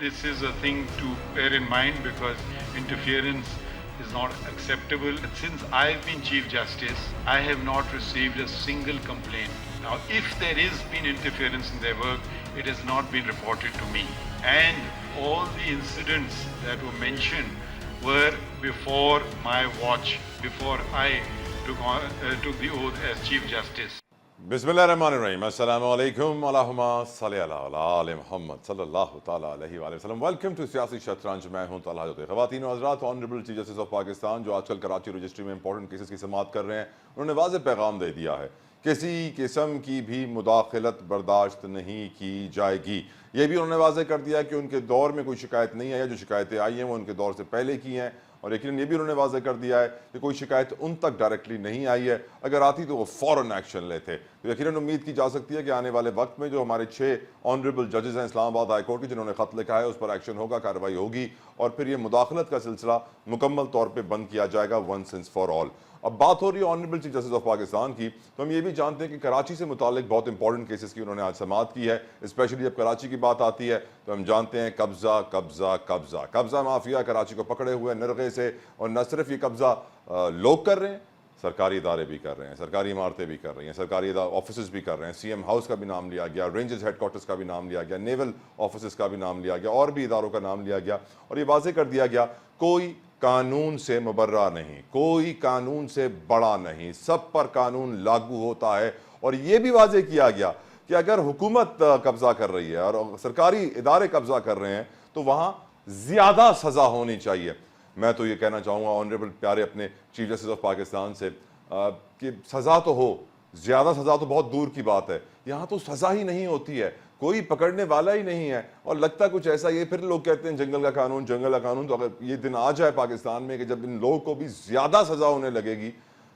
This is a thing to bear in mind because interference is not acceptable. Since I've been Chief Justice, I have not received a single complaint. Now, if there is been interference in their work, it has not been reported to me. And all the incidents that were mentioned were before my watch, before I took the oath as Chief Justice. बिस्मिल्लाहिर्रहमानिर्रहीम अस्सलामु अलैकुम अल्लाहुम्मा सल्ली अला आले मोहम्मद सल्लल्लाहु तआला अलैहि वसल्लम। वेलकम टू सियासी शतरंज। मैं हूं तलहा जोते। ख़वातीन व हज़रात, honourable chief justice of Pakistan जो आजकल कराची रजिस्ट्री में इंपॉर्टेंट केसेस की समाअत कर रहे हैं, उन्होंने वाज़ेह पैगाम दे दिया है, किसी किस्म की भी मुदाखलत बर्दाश्त नहीं की जाएगी। ये भी उन्होंने वाज़ेह कर दिया कि उनके दौर में कोई शिकायत नहीं आई है, जो शिकायतें आई हैं वो उनके दौर से पहले की हैं। और यकीनन ये भी उन्होंने वाज़ेह कर दिया है कि कोई शिकायत उन तक डायरेक्टली नहीं आई है, अगर आती तो वो फ़ौरन एक्शन लेते। तो यकीनन उम्मीद की जा सकती है कि आने वाले वक्त में जो हमारे 6 ऑनरेबल जजेस हैं इस्लामाबाद हाई कोर्ट के, जिन्होंने ख़त लिखा है, उस पर एक्शन होगा, कार्रवाई होगी और फिर ये मुदाखलत का सिलसिला मुकम्मल तौर पर बंद किया जाएगा वंस एंड फॉर ऑल। अब बात हो रही है honourable chief justice of Pakistan की, तो हम ये भी जानते हैं कि कराची से मुतालिक बहुत इंपॉर्टेंट केसेस की उन्होंने आज समाअत की है। स्पेशली जब कराची की बात आती है तो हम जानते हैं कब्जा कब्जा कब्जा कब्जा माफिया कराची को पकड़े हुए नरगे से, और न सिर्फ ये कब्जा लोग कर रहे हैं, सरकारी इदारे भी कर रहे हैं, सरकारी इमारतें भी कर रही हैं, सरकारी ऑफिस भी कर रहे हैं। CM हाउस का भी नाम लिया गया, रेंजर्स हेडक्वार्टर्स का भी नाम लिया गया, नेवल ऑफिस का भी नाम लिया गया, और भी इदारों का नाम लिया गया। और ये वाज़ेह कर दिया गया कोई कानून से मुबर्रा नहीं, कोई कानून से बड़ा नहीं, सब पर कानून लागू होता है। और यह भी वाज़ेह किया गया कि अगर हुकूमत कब्जा कर रही है और सरकारी इदारे कब्जा कर रहे हैं तो वहां ज्यादा सजा होनी चाहिए। मैं तो ये कहना चाहूँगा ऑनरेबल प्यारे अपने चीफ जस्टिस ऑफ पाकिस्तान से कि सज़ा तो हो, ज़्यादा सज़ा तो बहुत दूर की बात है। यहाँ तो सज़ा ही नहीं होती है, कोई पकड़ने वाला ही नहीं है, और लगता कुछ ऐसा ये फिर लोग कहते हैं जंगल का कानून, जंगल का कानून। तो अगर ये दिन आ जाए पाकिस्तान में कि जब इन लोगों को भी ज़्यादा सज़ा होने लगेगी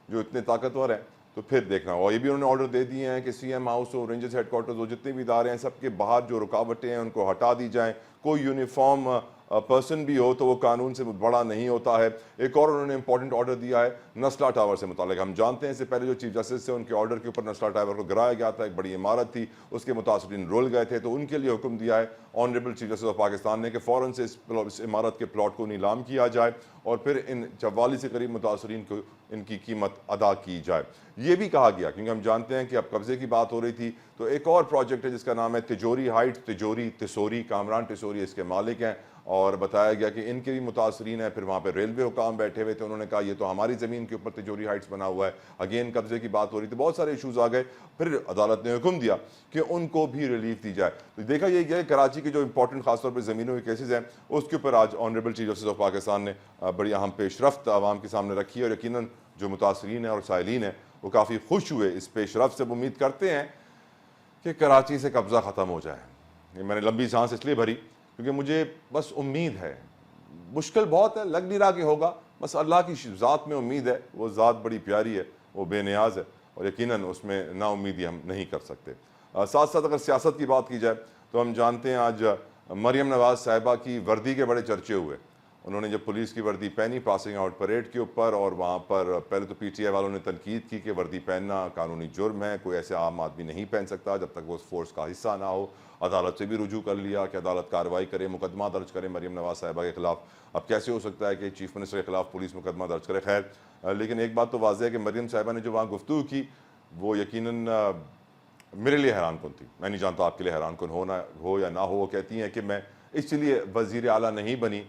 जो इतने ताकतवर हैं, तो फिर देखना होगा। ये भी उन्होंने ऑर्डर दे दिए हैं कि CM हाउस हो, रेंजर्स हेडक्वार्टर्स हो, जितने भी इदारे हैं, सबके बाहर जो रुकावटें हैं उनको हटा दी जाएँ। कोई यूनिफॉर्म पर्सन भी हो तो वो कानून से बड़ा नहीं होता है। एक और उन्होंने इंपॉर्टेंट ऑर्डर दिया है नस्ला टावर से मुतालिक। हम जानते हैं इससे पहले जो चीफ जस्टिस थे उनके ऑर्डर के ऊपर नस्ला टावर को गिराया गया था, एक बड़ी इमारत थी, उसके मुतासरीन रुल गए थे, तो उनके लिए हुक्म दिया है honourable chief justice of Pakistan ने कि फ़ौरन से इस इमारत के प्लॉट को नीलाम किया जाए और फिर इन 44 से करीब मुतासरीन को इनकी कीमत अदा की जाए। ये भी कहा गया क्योंकि हम जानते हैं कि अब कब्जे की बात हो रही थी, तो एक और प्रोजेक्ट है जिसका नाम है तिजोरी हाइट्स, तिजोरी तिसोरी, कामरान तिसोरी इसके मालिक हैं, और बताया गया कि इनके भी मुतासरीन हैं। फिर वहाँ पे रेलवे हुकाम बैठे हुए थे, उन्होंने कहा ये तो हमारी ज़मीन के ऊपर तिजोरी हाइट्स बना हुआ है। अगेन कब्जे की बात हो रही थी, बहुत सारे इशूज़ आ गए, फिर अदालत ने हुक्म दिया कि उनको भी रिलीफ दी जाए। तो देखा ये गया कराची के जो इंपॉर्टेंट खासतौर पर ज़मीनों के केसेज हैं उसके ऊपर आज honourable chief justice of Pakistan ने बड़ी अहम पेशरफ्त आवाम के सामने रखी है, और यकीनन जो मुतासरीन हैं और साइलीन हैं वो काफ़ी खुश हुए इस पेशरफ्त से। उम्मीद करते हैं कि कराची से कब्ज़ा ख़त्म हो जाए। ये मैंने लंबी सांस इसलिए भरी क्योंकि मुझे बस उम्मीद है, मुश्किल बहुत है, लग नहीं रहा कि होगा, बस अल्लाह की ज़ात में उम्मीद है। वो ज़ात बड़ी प्यारी है, वो बेनियाज है, और यकीनन उसमें नाउम्मीदी हम नहीं कर सकते। साथ साथ अगर सियासत की बात की जाए तो हम जानते हैं आज मरियम नवाज़ साहिबा की वर्दी के बड़े चर्चे हुए। उन्होंने जब पुलिस की वर्दी पहनी पासिंग आउट परेड के ऊपर, और वहाँ पर पहले तो PTI वालों ने तनकीद की कि वर्दी पहनना कानूनी जुर्म है, कोई ऐसे आम आदमी नहीं पहन सकता जब तक वो उस फोर्स का हिस्सा ना हो। अदालत से भी रुजू कर लिया कि अदालत कार्रवाई करे, मुकदमा दर्ज करे मरियम नवाज़ साहिबा के खिलाफ। अब कैसे हो सकता है कि चीफ मिनिस्टर के खिलाफ पुलिस मुकदमा दर्ज करे? खैर, लेकिन एक बात तो वाज़ेह है कि मरियम साहिबा ने जो वहाँ गुफ्तगू की वो यकीनन मेरे लिए हैरान कुन थी। मैं नहीं जानता आपके लिए हैरान कुन हो या ना हो। वो कहती हैं कि मैं इसलिए वज़ीर आला नहीं बनी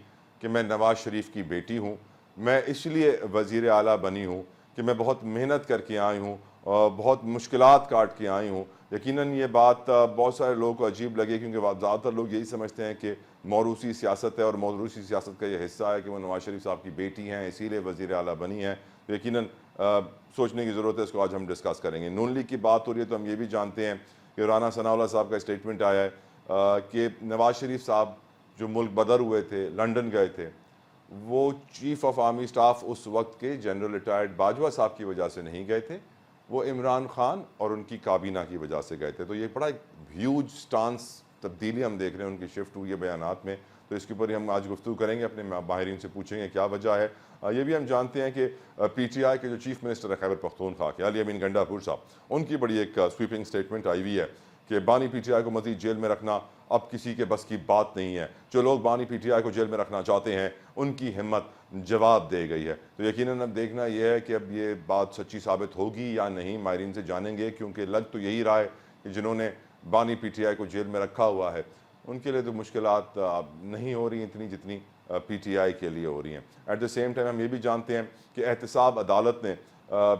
कि मैं नवाज़ शरीफ की बेटी हूँ, मैं इसलिए वज़ीर आला बनी हूँ कि मैं बहुत मेहनत करके आई हूँ और बहुत मुश्किलात काट के आई हूँ। यकीनन ये बात बहुत सारे लोगों को अजीब लगे क्योंकि ज़्यादातर लोग यही समझते हैं कि मौरूसी सियासत है, और मौरूसी सियासत का ये हिस्सा है कि वो नवाज़ शरीफ साहब की बेटी हैं इसीलिए वज़ीर आला बनी हैं। तो यकीनन सोचने की ज़रूरत है, इसको आज हम डिस्कस करेंगे। नून लीग की बात हो रही है तो हम ये भी जानते हैं कि राना सनाउल्लाह साहब का स्टेटमेंट आया है कि नवाज़ शरीफ साहब जो मुल्क बदर हुए थे, लंदन गए थे, वो चीफ ऑफ आर्मी स्टाफ उस वक्त के जनरल रिटायर्ड बाजवा साहब की वजह से नहीं गए थे, वो इमरान खान और उनकी काबीना की वजह से गए थे। तो ये बड़ा एक ह्यूज स्टांस तब्दीली हम देख रहे हैं उनकी शिफ्ट हुई है बयानात में। तो इसके ऊपर ही हम आज गुफ्तगू करेंगे, अपने माहिरीन से पूछेंगे क्या वजह है। ये भी हम जानते हैं कि PTI के जो चीफ मिनिस्टर है खैबर पख्तूनख्वा के अली अमीन गंडापुर साहब, उनकी बड़ी एक स्वीपिंग स्टेटमेंट आई हुई है कि बानी पीटीआई को मज़ीद जेल में रखना अब किसी के बस की बात नहीं है। जो लोग बानी पीटीआई को जेल में रखना चाहते हैं उनकी हिम्मत जवाब दे गई है। तो यकीनन अब देखना यह है कि अब ये बात सच्ची साबित होगी या नहीं, माहिरीन से जानेंगे, क्योंकि लग तो यही रहा है कि जिन्होंने बानी पीटीआई को जेल में रखा हुआ है उनके लिए तो मुश्किलात नहीं हो रही इतनी जितनी पीटीआई के लिए हो रही हैं। एट द सेम टाइम हम ये भी जानते हैं कि एहतसाब अदालत ने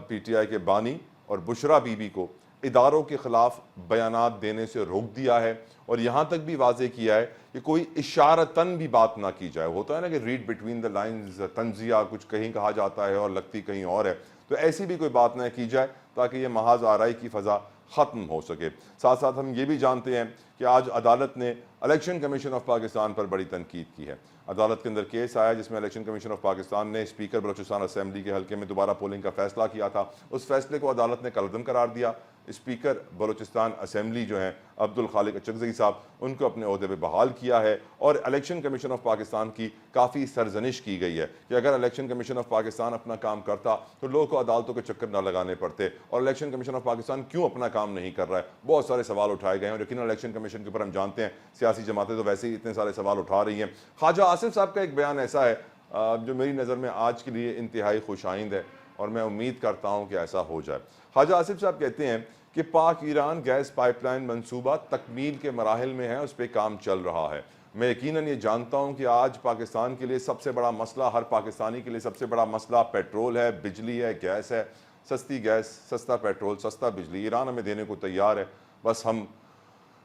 पीटीआई के बानी और बुशरा बीबी को इदारों के ख़िलाफ़ बयानात देने से रोक दिया है और यहाँ तक भी वाज़े किया है कि कोई इशारतन भी बात ना की जाए। होता है ना कि रीड बिटवीन द लाइन्स, तंजिया कुछ कहीं कहा जाता है और लगती कहीं और है, तो ऐसी भी कोई बात ना की जाए ताकि ये महाज आराई की फ़ज़ा ख़त्म हो सके। साथ साथ हम ये भी जानते हैं कि आज अदालत ने इलेक्शन कमीशन ऑफ पाकिस्तान पर बड़ी तनकीद की है। अदालत के अंदर केस आया जिसमें इलेक्शन कमीशन ऑफ पाकिस्तान ने स्पीकर बलोचिस्तान असम्बली के हल्के में दोबारा पोलिंग का फैसला किया था। उस फैसले को अदालत ने कलअदम करार दिया। स्पीकर बलोचिस्तान असम्बली जो हैं अब्दुल खालिक अचकज़ई साहब, उनको अपने ओहदे पर बहाल किया है और इलेक्शन कमीशन ऑफ पाकिस्तान की काफ़ी सरजनिश की गई है कि अगर इलेक्शन कमीशन ऑफ पाकिस्तान अपना काम करता तो लोगों को अदालतों के चक्कर ना लगाने पड़ते, और इलेक्शन कमीशन ऑफ पाकिस्तान क्यों अपना काम नहीं कर रहा है। बहुत सारे सवाल उठाए गए हैं और यकीनन इलेक्शन कमीशन के ऊपर हम जानते हैं सियासी जमातें तो वैसे ही इतने सारे सवाल उठा रही हैं। ख्वाजा आसिफ साहब का एक बयान ऐसा है जो मेरी नज़र में आज के लिए इंतहाई खुशाइंद है और मैं उम्मीद करता हूँ कि ऐसा हो जाए। ख्वाजा आसिफ साहब कहते हैं कि पाक ईरान गैस पाइपलाइन मंसूबा तकमील के मराहिल में है, उस पर काम चल रहा है। मैं यकीनन ये जानता हूँ कि आज पाकिस्तान के लिए सबसे बड़ा मसला, हर पाकिस्तानी के लिए सबसे बड़ा मसला पेट्रोल है, बिजली है, गैस है। सस्ती गैस, सस्ता पेट्रोल, सस्ता बिजली ईरान हमें देने को तैयार है, बस हम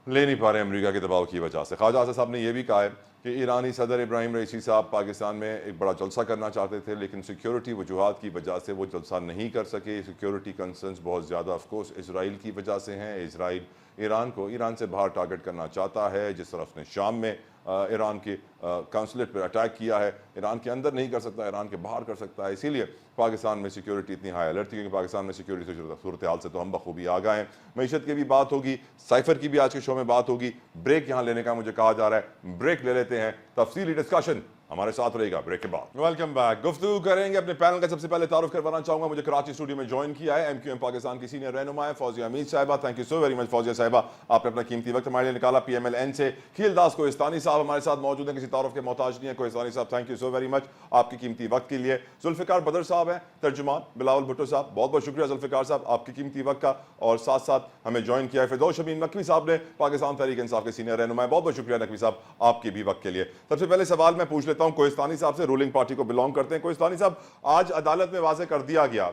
ले नहीं पा रहे अमेरिका के दबाव की वजह से। ख्वाजा आसिफ साहब ने यह भी कहा है कि ईरानी सदर इब्राहिम रईसी साहब पाकिस्तान में एक बड़ा जलसा करना चाहते थे, लेकिन सिक्योरिटी वजूहात की वजह से वो जलसा नहीं कर सके। सिक्योरिटी कंसर्न्स बहुत ज़्यादा ऑफकोर्स इसराइल की वजह से हैं। इसराइल ईरान को ईरान से बाहर टारगेट करना चाहता है, जिस तरह उसने शाम में ईरान के काउंसलेट पर अटैक किया है। ईरान के अंदर नहीं कर सकता, ईरान के बाहर कर सकता है। इसीलिए पाकिस्तान में सिक्योरिटी इतनी हाई अलर्ट थी, क्योंकि पाकिस्तान में सिक्योरिटी सूरत हाल से तो हम बखूबी आ गए हैं। मीशत की भी बात होगी, साइफर की भी आज के शो में बात होगी। ब्रेक यहाँ लेने का मुझे कहा जा रहा है, ब्रेक ले लेते हैं। तफसीली डिस्कशन हमारे साथ रहेगा ब्रेक के बाद। Welcome back. गुफ्तगू करेंगे अपने पैनल का। सबसे पहले तारुफ करवाना चाहूंगा, मुझे कराची स्टूडियो में ज्वाइन किया है MQM पाकिस्तान की सीनियर रहनुमा है फौजिया अमीद साहिबा। Thank you so very much Fauzia साहिबा, आपने अपना कीमती वक्त हमारे लिए निकाला। PMLN से खीलदास कोहिस्तानी साहब हमारे साथ मौजूद हैं, किसी तारुफ के मोहताज नहीं है। कोहिस्तानी साहब thank you so very much आपकी कीमती वक्त के लिए। जुल्फिकार बदर साहब हैं तर्जुमान, बिलावल भुट्टो साहब, बहुत बहुत शुक्रिया जुल्फिकार साहब आपकी कीमती वक्त का। और साथ साथ हमें ज्वाइन किया है फिरदौस शमीम नकवी साहब ने, पाकिस्तान तहरीक इंसाफ के सीनियर रहनुमा है। बहुत बहुत शुक्रिया नकवी साहब आपकी भी वक्त के लिए। सबसे पहले सवाल मैं पूछ लेता हूँ कोहिस्तानी साहब से, रूलिंग पार्टी को बिलोंग करते हैं। कोहिस्तानी साहब, आज अदालत में वाज़े कर दिया गया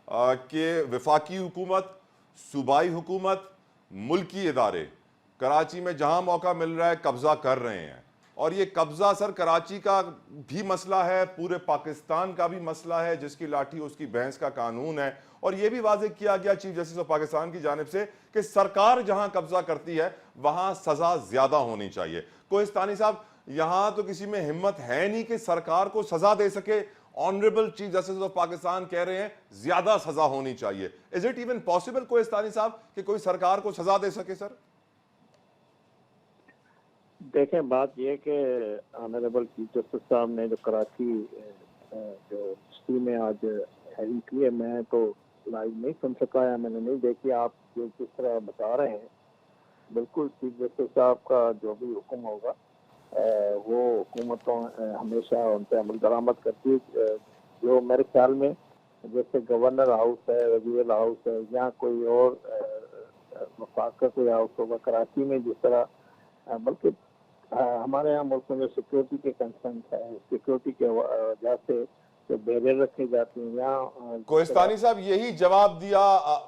कि वफाकी हुकूमत, सूबाई हुकूमत, मुल्की इदारे कराची में जहां मौका मिल रहा है कब्जा कर रहे हैं, और ये कब्जा सर कराची का भी मसला है, पूरे पाकिस्तान का भी मसला है, जिसकी लाठी उसकी भैंस का कानून है। और यह भी वाजे किया गया चीफ जस्टिस ऑफ पाकिस्तान की जानिब से कि सरकार जहां कब्जा करती है वहां सजा ज्यादा होनी चाहिए। कोहिस्तानी साहब, यहां तो किसी में हिम्मत है नहीं कि सरकार को सजा दे सके। Honourable chief justice of Pakistan कह रहे हैं ज्यादा सजा होनी चाहिए। Is it even possible Kohistani साहब कि कोई सरकार को सजा दे सके? सर देखें, बात यह कि ऑनरेबल चीफ जस्टिस साहब ने जो कराची जो सिटी में आज हैरिंग की है, मैं तो लाइव नहीं सुन सका है, मैंने नहीं देखी। आप जो किस तरह बता रहे हैं, बिल्कुल चीफ जस्टिस साहब का जो भी हुक्म होगा वो हुकूमतों हमेशा उन पर अमल दरामद करती है। जो मेरे ख्याल में जैसे गवर्नर हाउस है, वजीर हाउस है, या कोई और वफाक का कोई हाउस होगा कराची में, जिस तरह बल्कि हमारे यहाँ मुल्क में जो सिक्योरिटी के कंसर्न है, सिक्योरिटी के वजह से जो बैरियर रखे जाते हैं यहाँ। कोहिस्तानी साहब, यही जवाब दिया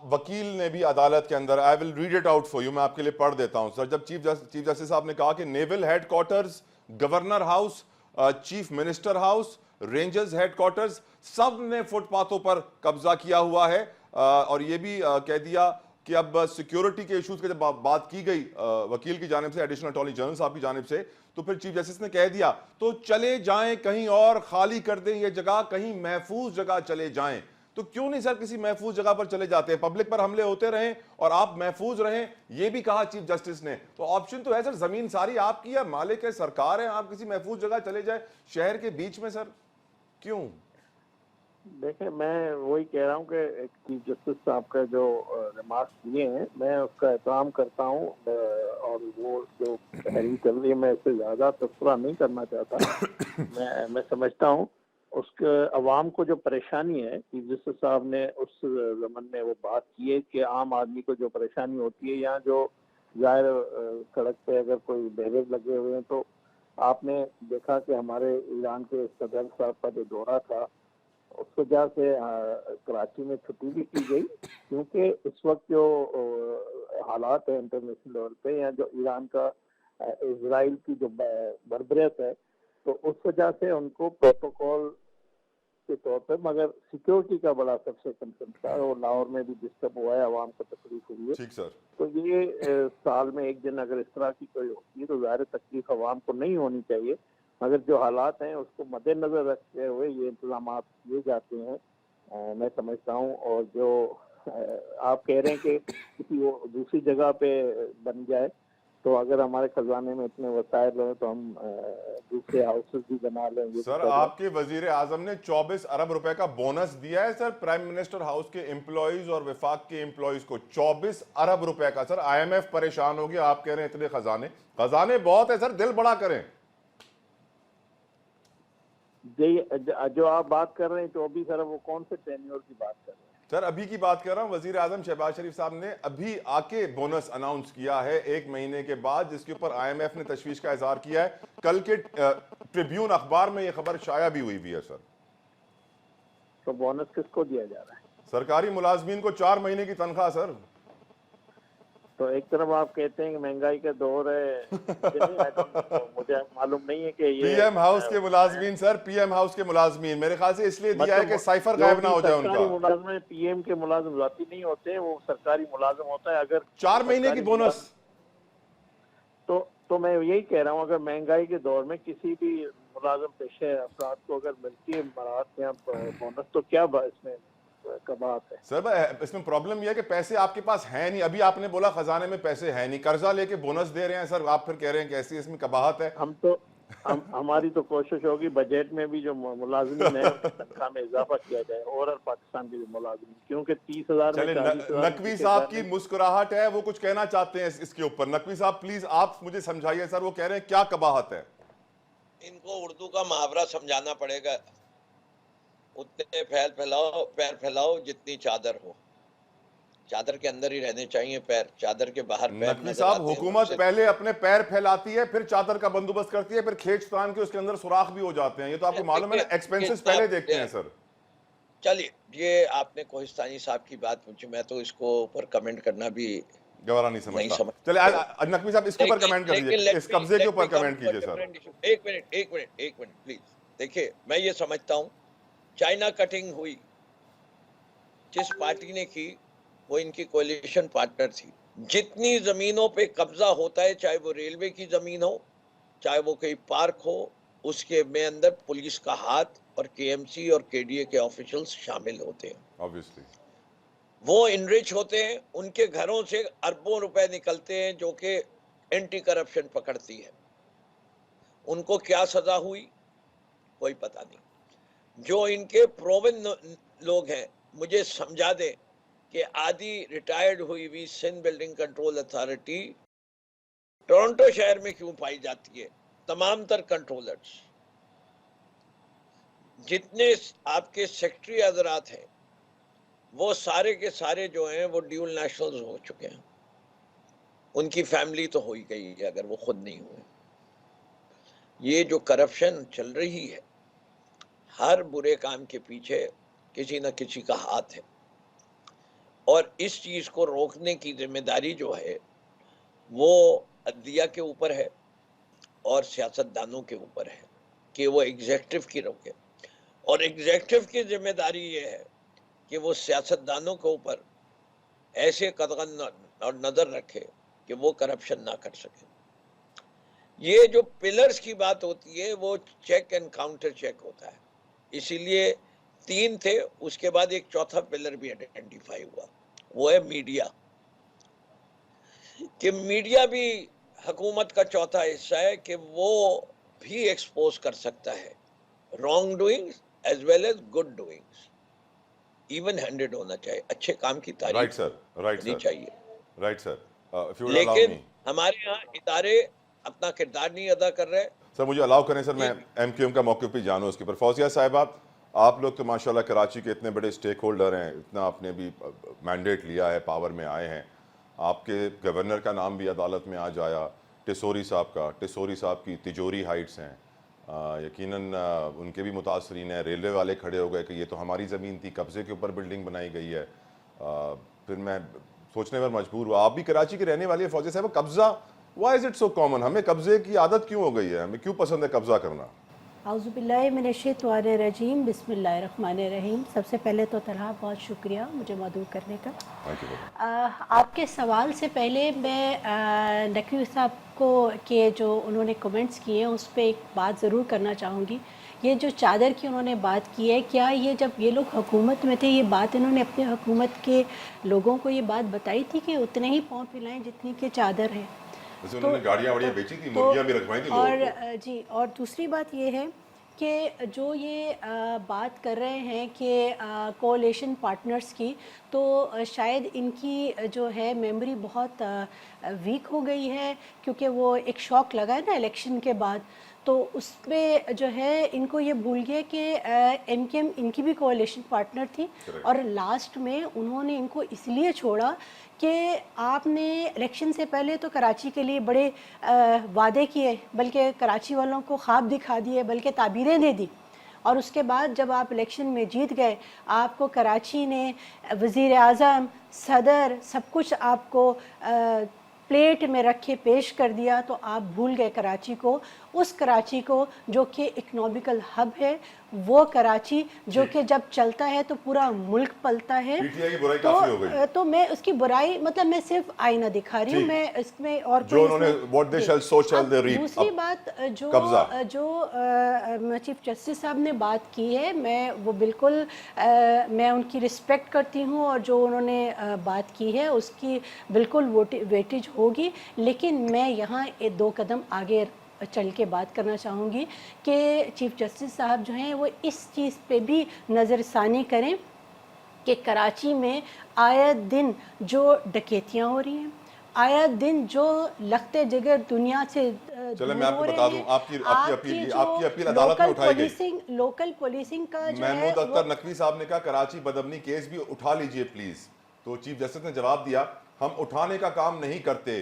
वकील ने भी अदालत के अंदर। I will read it out for you, मैं आपके लिए पढ़ देता हूं सर। जब चीफ जस्टिस साहब ने कहा कि naval headquarters, governor house, chief minister house, rangers headquarters, सब ने फुटपाथों पर कब्जा किया हुआ है। और ये भी कह दिया कि अब सिक्योरिटी के इश्यूज की जब बात की गई वकील की जानिब से, एडिशनल अटॉर्नी जनरल साहब की जानिब से, तो फिर चीफ जस्टिस ने कह दिया तो चले जाएं कहीं और, खाली कर दें ये जगह, कहीं महफूज जगह चले जाएं। तो क्यों नहीं सर किसी महफूज जगह पर चले जाते हैं? पब्लिक पर हमले होते रहें और आप महफूज रहें, ये भी कहा चीफ जस्टिस ने। तो ऑप्शन तो है सर, जमीन सारी आपकी है, मालिक है, सरकार है, आप किसी महफूज जगह चले जाए शहर के बीच में। सर क्यों? देखें, मैं वही कह रहा हूँ कि एक चीफ जस्टिस साहब का जो रिमार्क्स दिए हैं, मैं उसका एहतराम करता हूँ, और वो जो तहरीर चल रही है, मैं इससे ज़्यादा तबसरा नहीं करना चाहता। मैं समझता हूँ उसके अवाम को जो परेशानी है, चीफ जस्टिस साहब ने उस ज़मन में वो बात की है कि आम आदमी को जो परेशानी होती है, या जो ज़ाहिर सड़क पे अगर कोई बैरियर लगे हुए हैं, तो आपने देखा कि हमारे ईरान के सदर साहब का जो दौरा था, उस वजह से कराची में छुट्टी भी की गई, क्योंकि इस वक्त जो हालात है इंटरनेशनल लेवल पे, या जो ईरान का इसराइल की जो बर्बरियत है, तो उस वजह से उनको प्रोटोकॉल के तौर पे, मगर सिक्योरिटी का बड़ा सबसे कंसर्न था, और लाहौर में भी डिस्टर्ब हुआ है, आवाम को तकलीफ हुई है। ठीक सर। तो ये साल में एक दिन अगर इस तरह की कोई होती है, तो ज़ाहिर तकलीफ आवाम को नहीं होनी चाहिए, मगर जो हालात हैं उसको मद्देनजर रखते हुए ये इंतजाम किए जाते हैं, मैं समझता हूँ। और जो आप कह रहे हैं कि किसी वो दूसरी जगह पे बन जाए, तो अगर हमारे खजाने में इतने वसाइल हो, तो हम दूसरे हाउसेस भी बना लें, ये भी सर कर लें। आपके वजीर आजम ने 24 अरब रुपए का बोनस दिया है सर प्राइम मिनिस्टर हाउस के एम्प्लॉइज और विफाक के एम्प्लॉइज को, 24 अरब रुपए का। सर आईएमएफ परेशान हो गया, आप कह रहे हैं इतने खजाने, खजाने बहुत है सर, दिल बड़ा करें। जो आप बात कर रहे हैं 24 अरब, वो कौन से टेन्योर की बात कर रहे हैं? सर अभी की बात कर रहा हूं, वजीर आजम शहबाज शरीफ साहब ने अभी आके बोनस अनाउंस किया है 1 महीने के बाद, जिसके ऊपर आईएमएफ ने तशवीश का इजहार किया है। कल के ट्रिब्यून अखबार में यह खबर शाया भी हुई है सर। तो बोनस किसको दिया जा रहा है? सरकारी मुलाजमीन को 4 महीने की तनख्वाह सर। तो एक तरफ आप कहते हैं कि महंगाई का दौर है, मुझे मालूम नहीं है कि ये पीएम हाउस के मुलाजमीन सर, पीएम हाउस के मुलाजमीन मेरे ख्याल से इसलिए दिया है कि साइफर गायब ना हो जाए उनका। मुलाजम पीएम के मुलाजिम जाती नहीं होते, वो सरकारी मुलाजिम होता है। अगर 4 महीने की बोनस, तो मैं यही कह रहा हूँ, अगर महंगाई के दौर में किसी भी मुलाजिम पेशे अफराद को अगर मिलती है मराहत या बोनस, तो क्या इसमें कबात है? सर इसमें प्रॉब्लम यह है कि पैसे आपके पास हैं नहीं। अभी आपने बोला खजाने में पैसे हैं नहीं, कर्जा लेके बोनस दे रहे हैं सर, आप फिर कह रहे हैं कि ऐसी इसमें कबाहत है। हमारी तो कोशिश होगी बजट में भी जो मुलाजिमीन है उनकी तनख्वाह में इजाफा किया जाए, ओवरऑल पाकिस्तान के जो मुलाजिमीन, क्योंकि 30,000 में 40,000 नकवी साहब की मुस्कुराहट है, वो कुछ कहना चाहते हैं इसके ऊपर। नकवी साहब प्लीज आप मुझे समझाइए सर, वो कह रहे हैं क्या कबाहत है। इनको उर्दू का मुहावरा समझाना पड़ेगा, उतने पैर फैलाओ जितनी चादर हो। चादर के अंदर ही रहने चाहिए पैर, चादर के बाहर पैर नकवी साहब, हुकूमत पहले अपने पैर फैलाती है, फिर चादर का बंदोबस्त करती है, फिर खेच तान के उसके अंदर सुराख भी हो जाते हैं। ये तो आपको मालूम है ना, एक्सपेंसेस पहले देखते हैं सर। चलिए, ये आपने कोहिस्तानी साहब की बात पूछी, मैं तो इसको ऊपर कमेंट करना भी गवारा नहीं समझता। चलिए नकवी साहब इसके ऊपर कमेंट करिए, इस कब्जे के ऊपर कमेंट कीजिए सर। एक मिनट प्लीज। देखिए, मैं ये समझता हूँ चाइना कटिंग हुई, जिस पार्टी ने की वो इनकी कोalition पार्टनर थी। जितनी जमीनों पे कब्जा होता है, चाहे वो रेलवे की जमीन हो, चाहे वो कोई पार्क हो, उसके में अंदर पुलिस का हाथ और केएमसी और केडीए के ऑफिशियल्स शामिल होते हैं। ऑब्वियसली वो इनरिच होते हैं, उनके घरों से अरबों रुपए निकलते हैं, जो कि एंटी करप्शन पकड़ती है। उनको क्या सजा हुई कोई पता नहीं। जो इनके प्रोवन लोग हैं, मुझे समझा दें कि आधी रिटायर्ड हुई हुई Sindh building control authority Toronto शहर में क्यों पाई जाती है? तमाम तर कंट्रोलर्स, जितने आपके सेक्रेटरी हजरात हैं, वो सारे के सारे जो हैं वो ड्यूल नेशनल्स हो चुके हैं। उनकी फैमिली तो हो ही गई है, अगर वो खुद नहीं हुए। ये जो करप्शन चल रही है, हर बुरे काम के पीछे किसी न किसी का हाथ है, और इस चीज को रोकने की जिम्मेदारी जो है वो अदलिया के ऊपर है और सियासतदानों के ऊपर है कि वो एग्जीक्यूटिव की रोके। और एग्जीक्यूटिव की जिम्मेदारी ये है कि वो सियासतदानों के ऊपर ऐसे कदम और नजर रखे कि वो करप्शन ना कर सके। ये जो पिलर्स की बात होती है वो चेक एंड काउंटर चेक होता है, इसीलिए 3 थे, उसके बाद एक चौथा पिलर भी आइडेंटिफाई हुआ, वो है मीडिया। कि मीडिया भी हुकूमत का चौथा हिस्सा है कि वो भी एक्सपोज कर सकता है wrong doings as well as good doings. Even handed होना चाहिए, अच्छे काम की राइट तारीफ सर, राइट होनी सर, चाहिए। Right sir. If you would allow लेकिन मी हमारे यहाँ इदारे अपना किरदार नहीं अदा कर रहे। सर, मुझे अलाउ करें सर, मैं ठीक। एमक्यूएम का मौक़िफ़ भी जानूँ उसके ऊपर। फौजिया साहिबा, आप लोग तो माशाल्लाह कराची के इतने बड़े स्टेक होल्डर हैं, इतना आपने भी मैंडेट लिया है, पावर में आए हैं। आपके गवर्नर का नाम भी अदालत में आज आया, टिसोरी साहब का। टिसोरी साहब की तिजोरी हाइट्स हैं, यकीनन उनके भी मुतासरीन हैं। रेलवे वाले खड़े हो गए कि ये तो हमारी ज़मीन थी, कब्ज़े के ऊपर बिल्डिंग बनाई गई है। फिर मैं सोचने पर मजबूर हुआ, आप भी कराची के रहने वाली है फौजिया साहब, कब्ज़ा why is it so common? हमें कब्ज़े की आदत क्यों हो गई है? हमें क्यों पसंद है कब्ज़ा करना? आउज़ुबिल्लाहि मिनश्शैतानिर्रजीम, बिस्मिल्लाहिर्रहमानिर्रहीम। सबसे पहले तो तलहा बहुत शुक्रिया मुझे मदऊ करने का। Thank you. आपके सवाल से पहले मैं नकवी साहब को के जो उन्होंने कमेंट्स किए हैं उस पर एक बात ज़रूर करना चाहूँगी। ये जो चादर की उन्होंने बात की है, क्या ये जब ये लोग हुकूमत में थे, ये बात इन्होंने अपने हुकूमत के लोगों को ये बात बताई थी कि उतने ही पाँव फैलाएं जितनी के चादर है? जैसे उन्होंने गाड़ियाँ वाड़ियाँ बेची थी, मुर्गियाँ भी रखवाई थी और लोगों को। जी, और दूसरी बात ये है कि जो ये बात कर रहे हैं कि कोalition पार्टनर्स की, तो शायद इनकी जो है मेमोरी बहुत वीक हो गई है, क्योंकि वो एक शॉक लगा है ना इलेक्शन के बाद, तो उसमें जो है इनको ये भूल गया कि एमकेएम इनकी भी कोalition पार्टनर थी। और लास्ट में उन्होंने इनको इसलिए छोड़ा कि आपने इलेक्शन से पहले तो कराची के लिए बड़े वादे किए, बल्कि कराची वालों को ख्वाब दिखा दिए, बल्कि ताबीरें दे दी, और उसके बाद जब आप इलेक्शन में जीत गए, आपको कराची ने वज़ीर आज़म, सदर, सब कुछ आपको प्लेट में रखे पेश कर दिया, तो आप भूल गए कराची को, उस कराची को जो कि इकोनॉमिकल हब है, वो कराची जो कि जब चलता है तो पूरा मुल्क पलता है। पीटीआई की बुराई काफी हो गई। तो मैं उसकी बुराई, मतलब मैं सिर्फ आईना दिखा रही हूँ, मैं इसमें और जो उन्होंने what they shall sow shall they reap। दूसरी बात जो चीफ जस्टिस साहब ने बात की है, मैं वो बिल्कुल मैं उनकी रिस्पेक्ट करती हूँ, और जो उन्होंने बात की है उसकी बिल्कुल वेटेज होगी। लेकिन मैं यहाँ दो कदम आगे चल के बात करना चाहूँगी कि चीफ जस्टिस साहब जो हैं वो इस चीज़ पे भी नज़रसानी करें कि कराची में आया दिन जो डकैतियाँ हो रही हैं, आया दिन जो लगते जगह दुनिया से चले मैं आपको बता दूं, आपकी अपील अदालत में उठाई गई। लोकल पुलिसिंग का जो है, महमूद अख्तर नकवी साहब ने कहा कराची बदअमनी केस भी उठा लीजिए प्लीज, तो चीफ जस्टिस ने जवाब दिया हम उठाने का काम नहीं करते,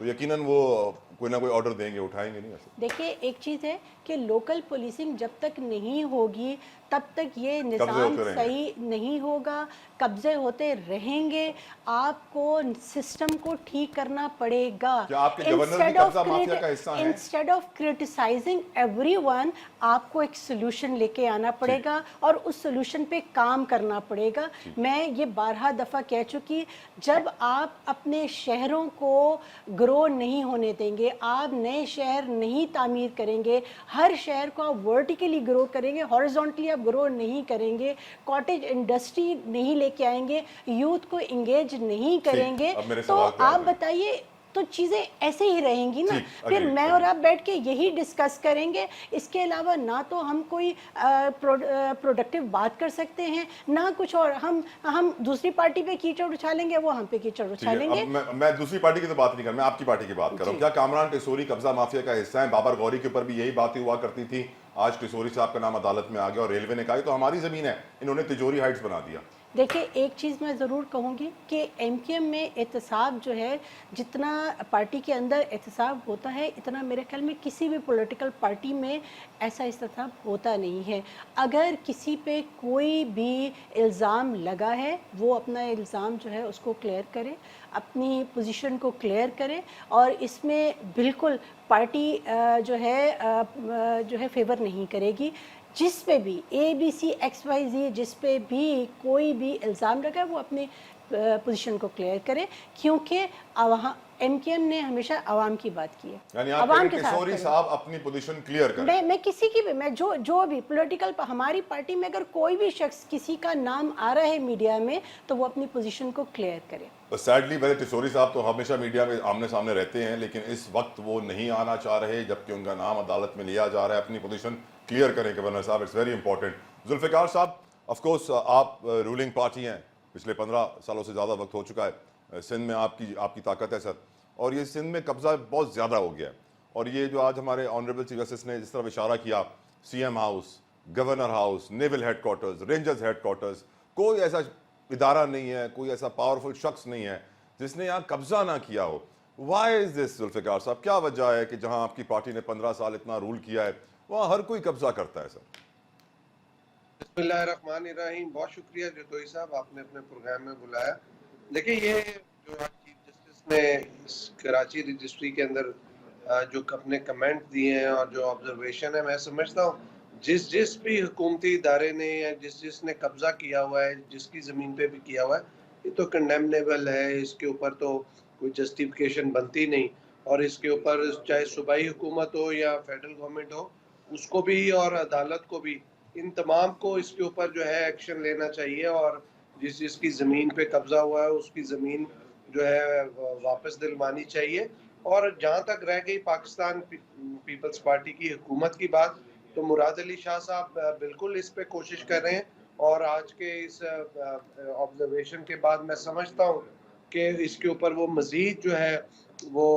तो यकीनन वो कोई ना कोई ऑर्डर देंगे, उठाएंगे नहीं। देखिए, एक चीज़ है कि लोकल पुलिसिंग जब तक नहीं होगी तब तक ये निज़ाम सही नहीं होगा, कब्जे होते रहेंगे। आपको सिस्टम को ठीक करना पड़ेगा। क्या आपके गवर्नर भी कब्जा माफिया का हिस्सा हैं? इंस्टेड ऑफ क्रिटिसाइजिंग एवरीवन, आपको एक सोल्यूशन लेके आना पड़ेगा और उस सोल्यूशन पे काम करना पड़ेगा। मैं ये 12 दफ़ा कह चुकी, जब आप अपने शहरों को ग्रो नहीं होने देंगे, आप नए शहर नहीं तामीर करेंगे, हर शहर को आप वर्टिकली ग्रो करेंगे, हॉरिजॉन्टली आप ग्रो नहीं करेंगे, कॉटेज इंडस्ट्री नहीं लेके आएंगे, यूथ को इंगेज नहीं करेंगे, तो आप बताइए, तो चीज़ें ऐसे ही रहेंगी ना। फिर मैं और आप बैठ के यही डिस्कस करेंगे, इसके अलावा ना तो हम कोई प्रोडक्टिव बात कर सकते हैं, ना कुछ और। हम दूसरी पार्टी पे कीचड़ उछा लेंगे, वो हम पे कीचड़ उछा लेंगे। मैं दूसरी पार्टी की तो बात नहीं कर, मैं आपकी पार्टी की बात कर रहा हूँ। क्या कामरान टिसोरी कब्जा माफिया का हिस्सा है? बाबर गौरी के ऊपर भी यही बातें हुआ करती थी, आज टिसोरी साहब का नाम अदालत में आ गया और रेलवे ने कहा तो हमारी जमीन है, इन्होंने तिजोरी हाइट्स बना दिया। देखिए, एक चीज़ मैं ज़रूर कहूँगी कि एमकेएम में एहतसाब जो है, जितना पार्टी के अंदर एहतसाब होता है, इतना मेरे ख्याल में किसी भी पॉलिटिकल पार्टी में ऐसा एहतसाब होता नहीं है। अगर किसी पे कोई भी इल्ज़ाम लगा है, वो अपना इल्ज़ाम जो है उसको क्लियर करे, अपनी पोजीशन को क्लियर करे, और इसमें बिल्कुल पार्टी जो है फेवर नहीं करेगी। जिस पे भी ABC XYZ जिस पे भी कोई भी इल्ज़ाम लगा है, वो अपनी पोजीशन को क्लियर करे, क्योंकि एमकेएम ने हमेशा आवाम की बात की है। यानी आप टिसोरी साहब अपनी पोजीशन क्लियर करें। मैं किसी की भी, मैं जो भी पॉलिटिकल, हमारी पार्टी में अगर कोई भी शख्स किसी का नाम आ रहा है मीडिया में, तो वो अपनी पोजीशन को क्लियर करे। सैडली वैसे टिसोरी साहब तो हमेशा मीडिया में आमने सामने रहते हैं, लेकिन इस वक्त वो नहीं आना चाह रहे, जबकि उनका नाम अदालत में लिया जा रहा है। अपनी पोजीशन क्लियर करें गवर्नर साहब, इट्स वेरी इंपॉर्टेंट। जुल्फिकार साहब, ऑफ कोर्स आप रूलिंग पार्टी हैं, पिछले 15 सालों से ज़्यादा वक्त हो चुका है सिंध में, आपकी ताकत है सर, और ये सिंध में कब्जा बहुत ज़्यादा हो गया है। और ये जो आज हमारे ऑनरेबल चीफ जस्टिस ने जिस तरह इशारा किया, CM house, governor house, naval headquarters, rangers headquarters, कोई ऐसा इदारा नहीं है, कोई ऐसा पावरफुल शख्स नहीं है जिसने यहाँ कब्जा ना किया हो। वाई इज दिस जुल्फ़िकार साहब, क्या वजह है कि जहाँ आपकी पार्टी ने 15 साल इतना रूल किया है वहाँ हर कोई कब्जा करता है सर? बिस्मिल्लाहिर्रहमानिर्रहीम। बहुत शुक्रिया जतोई साहब, आपने अपने प्रोग्राम में बुलाया। देखिए, ये जो आज चीफ जस्टिस ने इस कराची रजिस्ट्री के अंदर जो अपने कमेंट दिए हैं और जो ऑब्जर्वेशन है, मैं समझता हूँ जिस भी हुकूमती इदारे ने या जिसने कब्जा किया हुआ है, जिसकी ज़मीन पे भी किया हुआ है, ये तो कंडेमनेबल है। इसके ऊपर तो कोई जस्टिफिकेशन बनती नहीं, और इसके ऊपर चाहे सूबाई हुकूमत हो या फेडरल गवर्नमेंट हो, उसको भी और अदालत को भी, इन तमाम को इसके ऊपर जो है एक्शन लेना चाहिए, और जिसकी ज़मीन पे कब्जा हुआ है उसकी ज़मीन जो है वापस दिलवानी चाहिए। और जहाँ तक रह गई पाकिस्तान पीपल्स पार्टी की हुकूमत की बात, तो मुराद अली शाह साहब बिल्कुल इस पे कोशिश कर रहे हैं, और आज के इस ऑब्जर्वेशन के बाद मैं समझता हूँ कि इसके ऊपर वो मज़ीद जो है वो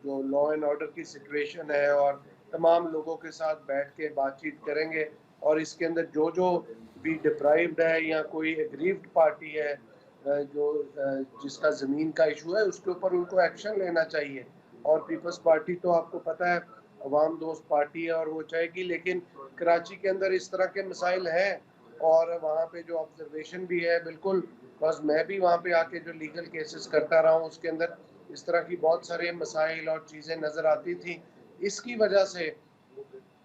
जो लॉ एंड ऑर्डर की सिचुएशन है और तमाम लोगों के साथ बैठ के बातचीत करेंगे, और इसके अंदर जो जो भी डिप्राइव्ड है या कोई एग्रीव्ड पार्टी है जो जिसका ज़मीन का इशू है, उसके ऊपर उनको एक्शन लेना चाहिए। और पीपल्स पार्टी तो आपको पता है अवाम दोस्त पार्टी है और वो चाहेगी, लेकिन कराची के अंदर इस तरह के मसाइल हैं, और वहाँ पे जो ऑब्जर्वेशन भी है, बिल्कुल, बस मैं भी वहाँ पे आके जो लीगल केसेस करता रहा हूँ, उसके अंदर इस तरह की बहुत सारे मसाइल और चीज़ें नज़र आती थी। इसकी वजह से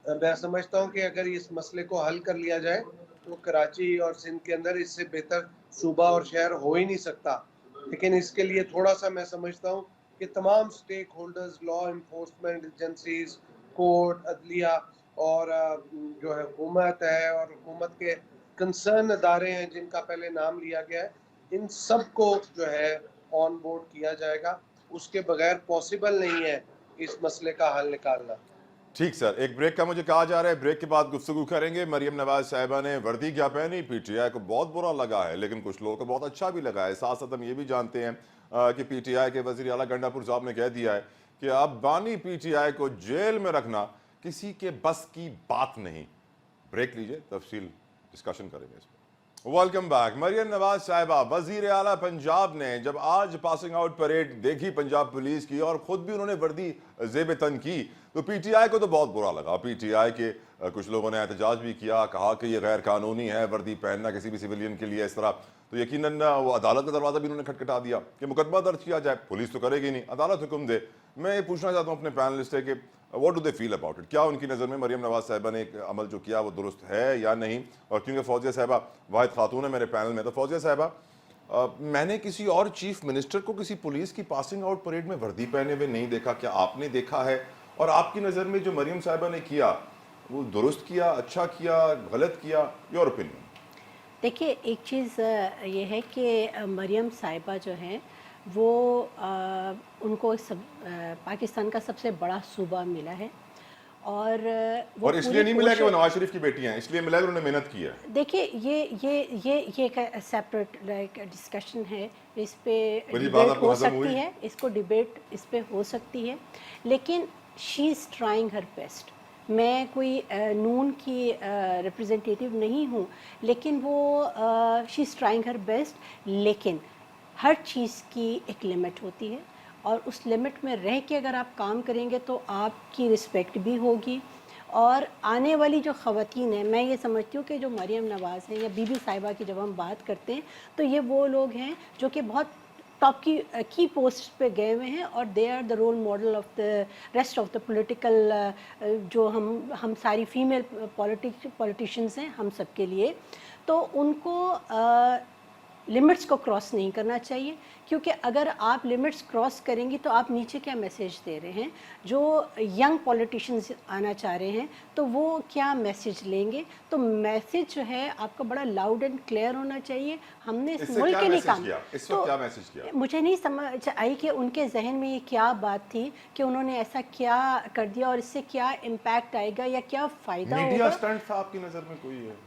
मैं समझता हूँ कि अगर इस मसले को हल कर लिया जाए तो कराची और सिंध के अंदर इससे बेहतर सूबा और शहर हो ही नहीं सकता। लेकिन इसके लिए थोड़ा सा मैं समझता हूँ कि तमाम stakeholders, law enforcement agencies, court, अदलिया और जो है हुकूमत है और हुकूमत के कंसर्न अदारे हैं जिनका पहले नाम लिया गया है, इन सब को जो है ऑन बोर्ड किया जाएगा। उसके बगैर पॉसिबल नहीं है इस मसले का हल निकालना। ठीक सर, एक ब्रेक का मुझे कहा जा रहा है, ब्रेक के बाद गुफ्तगू करेंगे। मरियम नवाज साहिबा ने वर्दी क्या पहनी, PTI को बहुत बुरा लगा है, लेकिन कुछ लोगों को बहुत अच्छा भी लगा है। साथ साथ हम ये भी जानते हैं कि PTI के वज़ीर आला गंडापुर साहब ने कह दिया है कि अब बानी PTI को जेल में रखना किसी के बस की बात नहीं। ब्रेक लीजिए, तफसील डिस्कशन करेंगे इस पर। Welcome back. मरियम नवाज साहिबा, वजीर आला पंजाब ने जब आज पासिंग आउट परेड देखी पंजाब पुलिस की और खुद भी उन्होंने वर्दी ज़ेब तन की, तो PTI को तो बहुत बुरा लगा। PTI के कुछ लोगों ने एहतजाज भी किया, कहा कि ये गैर कानूनी है वर्दी पहनना किसी भी सिविलियन के लिए इस तरह। तो यकीनन वो अदालत का दरवाज़ा भी उन्होंने खटखटा दिया कि मुकदमा दर्ज किया जाए। पुलिस तो करेगी नहीं, अदालत हुक्म दे। मैं ये पूछना चाहता हूँ अपने पैनलिस्ट है कि what do they feel about it? क्या उनकी नज़र में मरियम नवाज साहिबा ने एक अमल जो किया वो दुरुस्त है या नहीं? और क्योंकि फौजिया साहिबा वाहिद खातून है मेरे पैनल में, तो फौजिया साहिबा, मैंने किसी और चीफ मिनिस्टर को किसी पुलिस की पासिंग आउट परेड में वर्दी पहने हुए नहीं देखा, क्या आपने देखा है? और आपकी नज़र में जो मरियम साहिबा ने किया वो दुरुस्त किया, अच्छा किया, गलत किया? Your opinion. देखिए, एक चीज़ ये है कि मरियम साहिबा जो हैं वो उनको पाकिस्तान का सबसे बड़ा सूबा मिला है, और वो और इसलिए नहीं मिला कि वो नवाज शरीफ की बेटी हैं, इसलिए मिला कि उन्होंने मेहनत की है। देखिए, ये एक सेपरेट लाइक डिस्कशन है, इस पे मेरी बात डिबेट आपको हो हजम सकती हुई? है, इसको डिबेट इस पे हो सकती है, लेकिन she is trying her best. मैं कोई नून की रिप्रेजेंटेटिव नहीं हूँ, लेकिन वो she is trying her best. लेकिन हर चीज़ की एक लिमिट होती है, और उस लिमिट में रह के अगर आप काम करेंगे तो आपकी रिस्पेक्ट भी होगी। और आने वाली जो ख़वातीन हैं, मैं ये समझती हूँ कि जो मरियम नवाज़ हैं या बीबी साहिबा की जब हम बात करते हैं तो ये वो लोग हैं जो कि बहुत टॉप की पोस्ट पे गए हुए हैं, और they are the role model of the rest of the political, जो हम सारी फीमेल पॉलिटिशियंस हैं हम सब के लिए। तो उनको लिमिट्स को क्रॉस नहीं करना चाहिए, क्योंकि अगर आप लिमिट्स क्रॉस करेंगी तो आप नीचे क्या मैसेज दे रहे हैं? जो यंग पॉलिटिशियंस आना चाह रहे हैं तो वो क्या मैसेज लेंगे? तो मैसेज जो है आपका बड़ा लाउड एंड क्लियर होना चाहिए। हमने इस मुल्क के लिए काम तो क्या मैसेज किया? मुझे नहीं समझ आई कि उनके जहन में ये क्या बात थी कि उन्होंने ऐसा क्या कर दिया, और इससे क्या इम्पैक्ट आएगा या क्या फ़ायदा होगा। मीडिया स्टंट था आपकी नज़र में कोई है?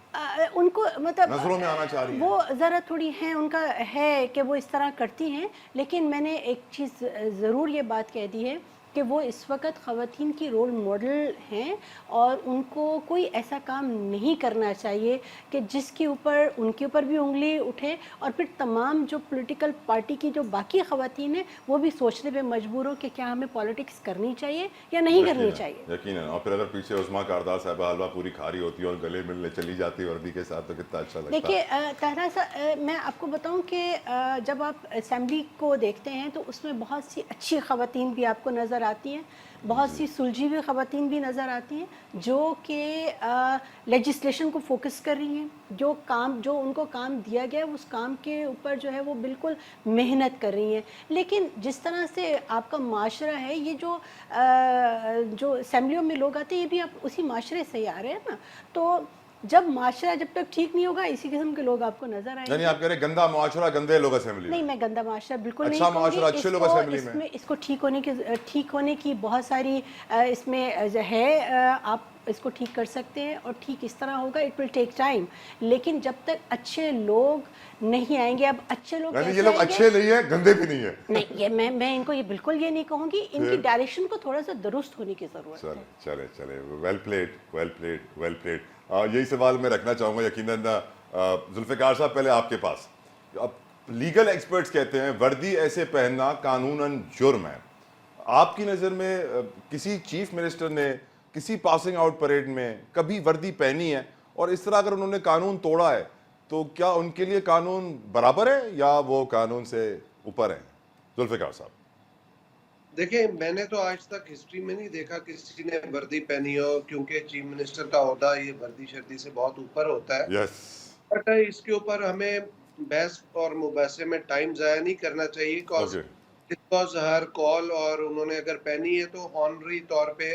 उनको मतलब नजरों में आना चाह रही हैं। वो ज़रा थोड़ी हैं, उनका है कि वो इस तरह करती हैं, लेकिन मैंने एक चीज़ ज़रूर ये बात कह दी है कि वो इस वक्त ख़वातीन की रोल मॉडल हैं और उनको कोई ऐसा काम नहीं करना चाहिए कि जिसके ऊपर उनके ऊपर भी उंगली उठे और फिर तमाम जो पॉलिटिकल पार्टी की जो बाकी ख़वातीन हैं वो भी सोचने पे मजबूर हो कि क्या हमें पॉलिटिक्स करनी चाहिए या नहीं करनी चाहिए। यकीनन। और फिर अगर पीछे उस्मा कारदार साहबा हलवा पूरी खा रही होती है और गले मिलने चली जाती वर्दी के साथ तो कितना अच्छा लगता है। देखिए ताहरा मैं आपको बताऊं कि जब आप असेंबली को देखते हैं तो उसमें बहुत सी अच्छी ख़वातीन भी आपको नज़र आती हैं, बहुत सी सुलझी हुई ख़वातीन भी नज़र आती हैं जो कि लेजिस्लेशन को फोकस कर रही हैं, जो उनको काम दिया गया है उस काम के ऊपर जो है वो बिल्कुल मेहनत कर रही हैं। लेकिन जिस तरह से आपका माशरा है, ये जो असेंबलियों में लोग आते हैं ये भी आप उसी माशरे से ही आ रहे हैं ना, तो जब माशरा जब तक ठीक नहीं होगा इसी किस्म के लोग आपको नजर आएंगे। यानी आप कह रहे हैं गंदा मुआशरा गंदे लोग असेंबली में? नहीं, मैं गंदा मुआशरा बिल्कुल अच्छा नहीं मुआशरा अच्छे लोग असेंबली में? इसको ठीक होने की बहुत सारी इसमें है, आप इसको ठीक कर सकते हैं और ठीक इस तरह होगा, इट विल टेक टाइम, लेकिन जब तक अच्छे लोग नहीं आएंगे, अब अच्छे लोग ये लोग अच्छे नहीं है, गंदे भी नहीं है। नहीं, ये मैं इनको ये बिल्कुल ये नहीं कहूँगी, इनकी डायरेक्शन को थोड़ा सा दुरुस्त होने की जरूरत है। चले वेल प्लेड। यही सवाल मैं रखना चाहूँगा यकीनन जुल्फ़िकार साहब, पहले आपके पास। अब लीगल एक्सपर्ट्स कहते हैं वर्दी ऐसे पहनना कानूनन जुर्म है। आपकी नज़र में किसी चीफ मिनिस्टर ने किसी पासिंग आउट परेड में कभी वर्दी पहनी है? और इस तरह अगर उन्होंने कानून तोड़ा है तो क्या उनके लिए कानून बराबर है या वो कानून से ऊपर है? जुल्फ़िकार साहब। देखिए, मैंने तो आज तक हिस्ट्री में नहीं देखा किसी ने वर्दी पहनी हो, क्योंकि चीफ मिनिस्टर का ओहदा ये वर्दी शर्दी से बहुत ऊपर होता है। यस। बट इसके ऊपर हमें बहस और मुबासे में टाइम जाया नहीं करना चाहिए, बिकॉज हर कॉल, और उन्होंने अगर पहनी है तो ऑनरी तौर पे